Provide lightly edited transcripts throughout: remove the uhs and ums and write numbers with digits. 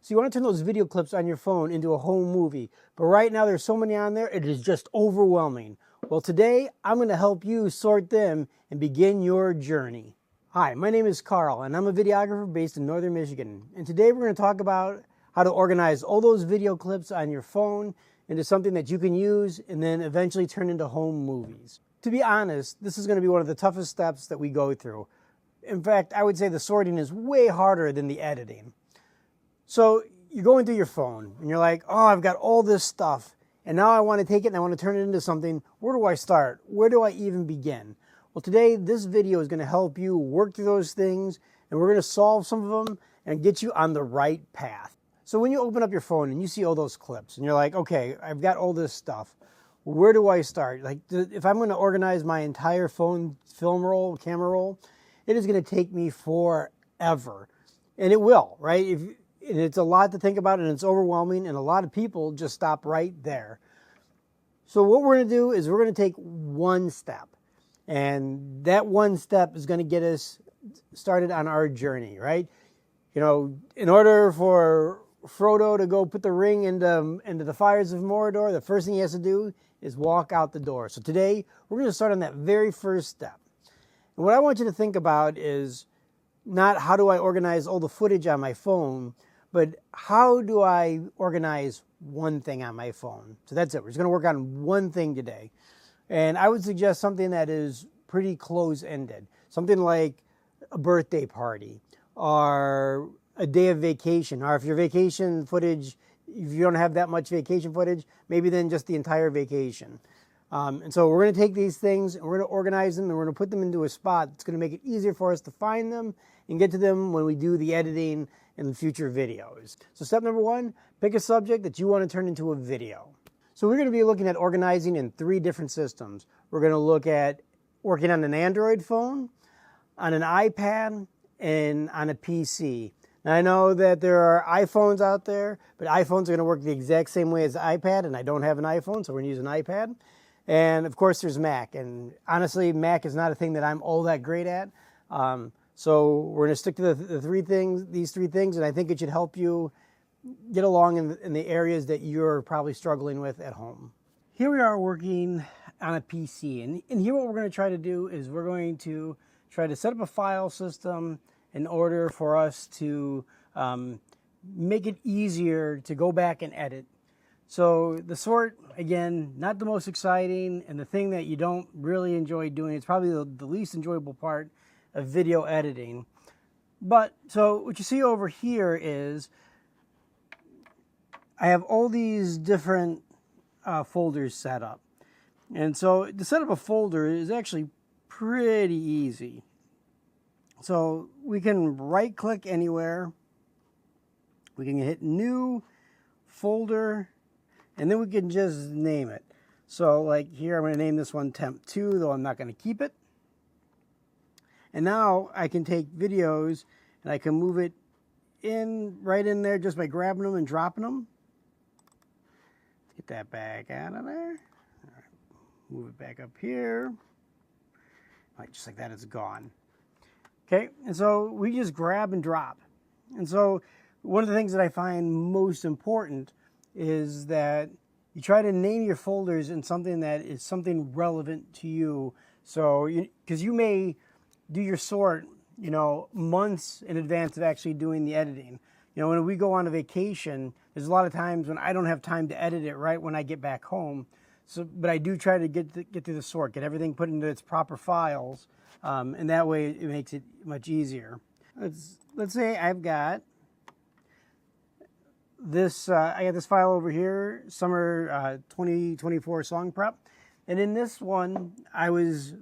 So you want to turn those video clips on your phone into a home movie, but right now there's so many on there, it is just overwhelming. Well, today I'm going to help you sort them and begin your journey. Hi, my name is Carl and I'm a videographer based in Northern Michigan. And today we're going to talk about how to organize all those video clips on your phone into something that you can use and then eventually turn into home movies. To be honest, this is going to be one of the toughest steps that we go through. In fact, I would say the sorting is way harder than the editing. So you're going through your phone and you're like, oh, I've got all this stuff and now I want to take it and I want to turn it into something. Where do I start? Where do I even begin? Well, today this video is going to help you work through those things and we're going to solve some of them and get you on the right path. So when you open up your phone and you see all those clips and you're like, okay, I've got all this stuff. Where do I start? Like if I'm going to organize my entire phone film roll, camera roll, it is going to take me forever. And it will, right? And it's a lot to think about and it's overwhelming and a lot of people just stop right there. So what we're going to do is we're going to take one step. And that one step is going to get us started on our journey, right? You know, in order for Frodo to go put the ring into the fires of Mordor, the first thing he has to do is walk out the door. So today we're going to start on that very first step. And what I want you to think about is not how do I organize all the footage on my phone, but how do I organize one thing on my phone? So that's it. We're just going to work on one thing today. And I would suggest something that is pretty close-ended. Something like a birthday party or a day of vacation. Or if your vacation footage, if you don't have that much vacation footage, maybe then just the entire vacation. And so we're going to take these things and we're going to organize them and we're going to put them into a spot that's going to make it easier for us to find them and get to them when we do the editing in the future videos. So step number one, pick a subject that you want to turn into a video. So we're going to be looking at organizing in 3 different systems. We're going to look at working on an Android phone, on an iPad, and on a PC. Now I know that there are iPhones out there, but iPhones are going to work the exact same way as the iPad, and I don't have an iPhone, so we're going to use an iPad. And of course there's Mac, and honestly Mac is not a thing that I'm all that great at. So we're going to stick to these three things, and I think it should help you get along in the areas that you're probably struggling with at home. Here we are working on a PC, and here what we're going to try to do is we're going to try to set up a file system in order for us to make it easier to go back and edit. So the sort, again, not the most exciting, and the thing that you don't really enjoy doing. It's probably the least enjoyable part of video editing. But so what you see over here is I have all these different folders set up. And so to set up a folder is actually pretty easy. So we can right click anywhere. We can hit new folder and then we can just name it. So like here I'm going to name this one temp 2, though I'm not going to keep it. And now I can take videos and I can move it right in there just by grabbing them and dropping them. Get that back out of there. All right. Move it back up here. Right, just like that, it's gone. Okay, and so we just grab and drop. And so one of the things that I find most important is that you try to name your folders in something that is something relevant to you. So, because you may do your sort, you know, months in advance of actually doing the editing. You know, when we go on a vacation, there's a lot of times when I don't have time to edit it right when I get back home. So, but I do try to get through the sort, get everything put into its proper files, and that way it makes it much easier. Let's say I've got this. I got this file over here, summer 2024 song prep, and in this one I was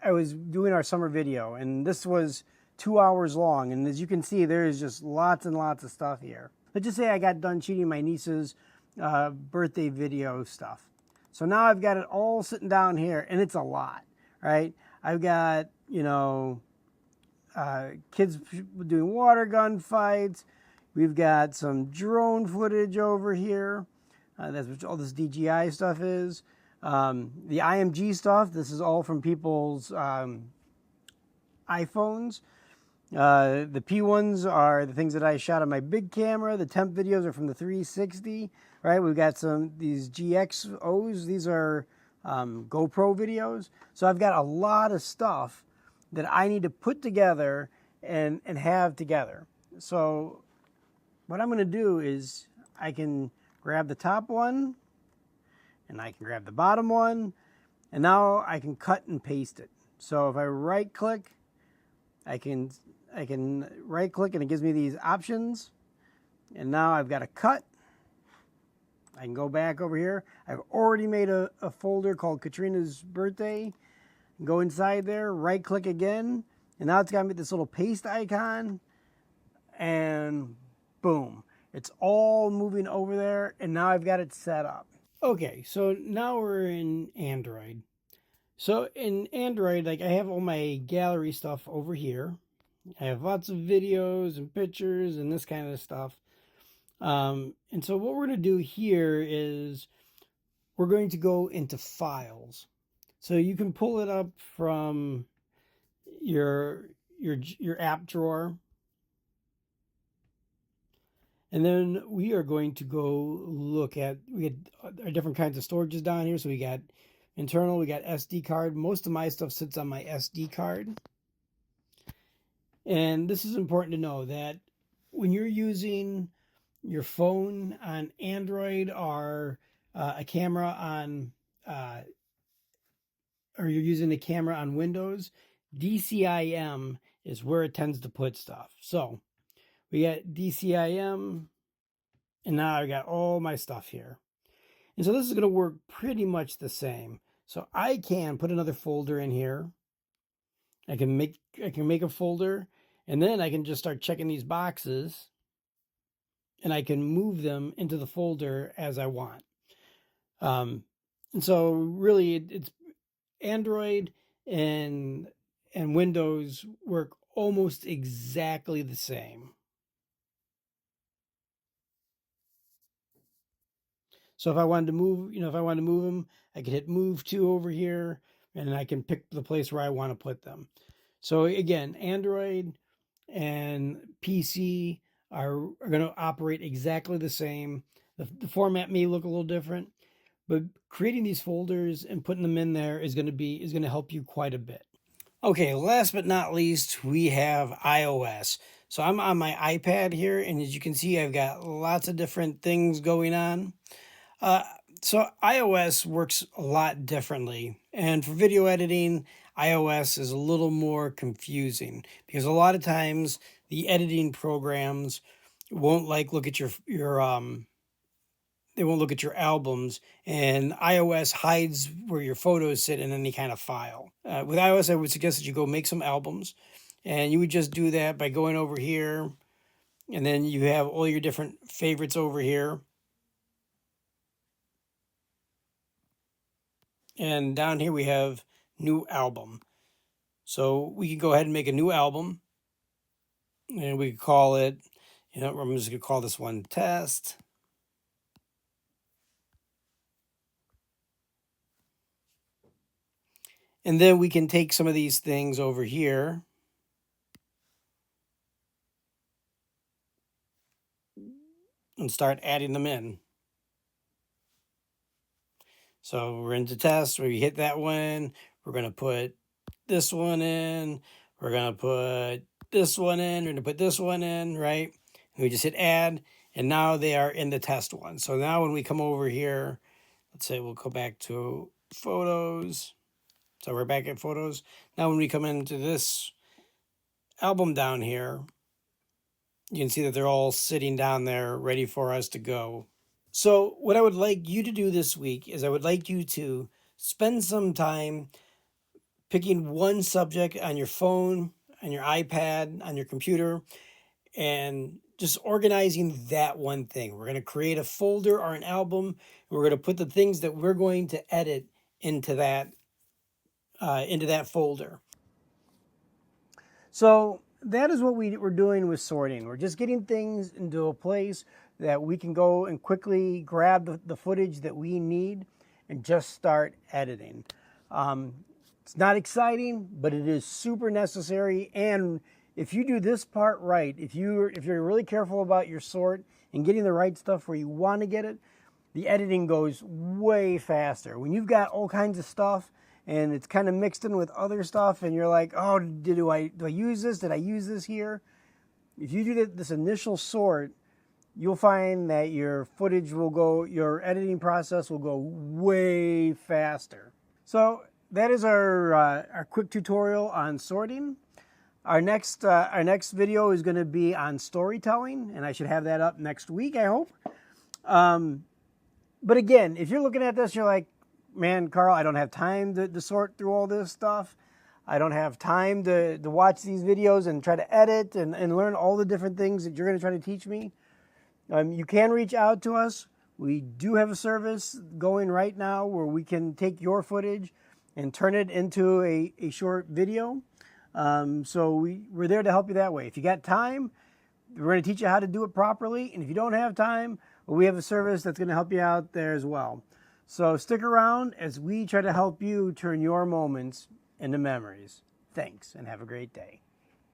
doing our summer video, and this was 2 hours long, and as you can see, there's just lots and lots of stuff here. Let's just say I got done shooting my niece's birthday video stuff. So now I've got it all sitting down here, and it's a lot, right? I've got, you know, kids doing water gun fights. We've got some drone footage over here. That's what all this DJI stuff is. The IMG stuff, this is all from people's iPhones. The P ones are the things that I shot on my big camera. The temp videos are from the 360. Right, we've got these GXOs. These are GoPro videos. So I've got a lot of stuff that I need to put together and have together. So what I'm going to do is I can grab the top one and I can grab the bottom one, and now I can cut and paste it. So if I right click, I can right click and it gives me these options, and now I've got a cut. I can go back over here. I've already made a folder called Katrina's Birthday. Go inside there, right click again, and now it's got me this little paste icon, and boom, it's all moving over there, and now I've got it set up. Okay, so now we're in Android. So in Android, like, I have all my gallery stuff over here. I have lots of videos and pictures and this kind of stuff. And so what we're going to do here is we're going to go into files. So you can pull it up from your app drawer. And then we are going to go look at, we got different kinds of storages down here. So we got internal, we got SD card. Most of my stuff sits on my SD card. And this is important to know that when you're using your phone on Android or a camera on, or you're using a camera on Windows, DCIM is where it tends to put stuff. So we got DCIM, and now I got all my stuff here. And so this is going to work pretty much the same. So I can put another folder in here. I can make a folder, and then I can just start checking these boxes, and I can move them into the folder as I want. And so really it's Android and Windows work almost exactly the same. So if I wanted to move, if I wanted to move them, I could hit move to over here, and I can pick the place where I want to put them. So again, Android and PC are going to operate exactly the same. The format may look a little different, but creating these folders and putting them in there is going to help you quite a bit. Okay, last but not least, we have iOS. So I'm on my iPad here, and as you can see, I've got lots of different things going on. So iOS works a lot differently, and for video editing, iOS is a little more confusing because a lot of times the editing programs won't look at they won't look at your albums, and iOS hides where your photos sit in any kind of file. With iOS, I would suggest that you go make some albums, and you would just do that by going over here, and then you have all your different favorites over here. And down here we have new album. So we can go ahead and make a new album, and we could call it, I'm just going to call this one Test. And then we can take some of these things over here and start adding them in. So we're into Test. We hit that one. We're going to put this one in. We're going to put this one in. We're going to put this one in, right? And we just hit add, and now they are in the test one. So now when we come over here, let's say we'll go back to photos. So we're back at photos. Now when we come into this album down here, you can see that they're all sitting down there ready for us to go. So what I would like you to do this week is I would like you to spend some time picking one subject on your phone, on your iPad, on your computer, and just organizing that one thing. We're going to create a folder or an album. And we're going to put the things that we're going to edit into that folder. So that is what we're doing with sorting. We're just getting things into a place that we can go and quickly grab the footage that we need and just start editing. It's not exciting, but it is super necessary, and if you do this part right, if you're really careful about your sort and getting the right stuff where you want to get it, the editing goes way faster. When you've got all kinds of stuff and it's kind of mixed in with other stuff and you're like, oh, do I use this? Did I use this here? If you do this initial sort, you'll find that your footage will go, your editing process will go way faster. So that is our quick tutorial on sorting. Our next video is going to be on storytelling, and I should have that up next week, I hope. But again, if you're looking at this, you're like, man, Carl, I don't have time to sort through all this stuff. I don't have time to watch these videos and try to edit and learn all the different things that you're going to try to teach me. You can reach out to us. We do have a service going right now where we can take your footage and turn it into a short video. So we're there to help you that way. If you got time, we're going to teach you how to do it properly. And if you don't have time, we have a service that's going to help you out there as well. So stick around as we try to help you turn your moments into memories. Thanks, and have a great day.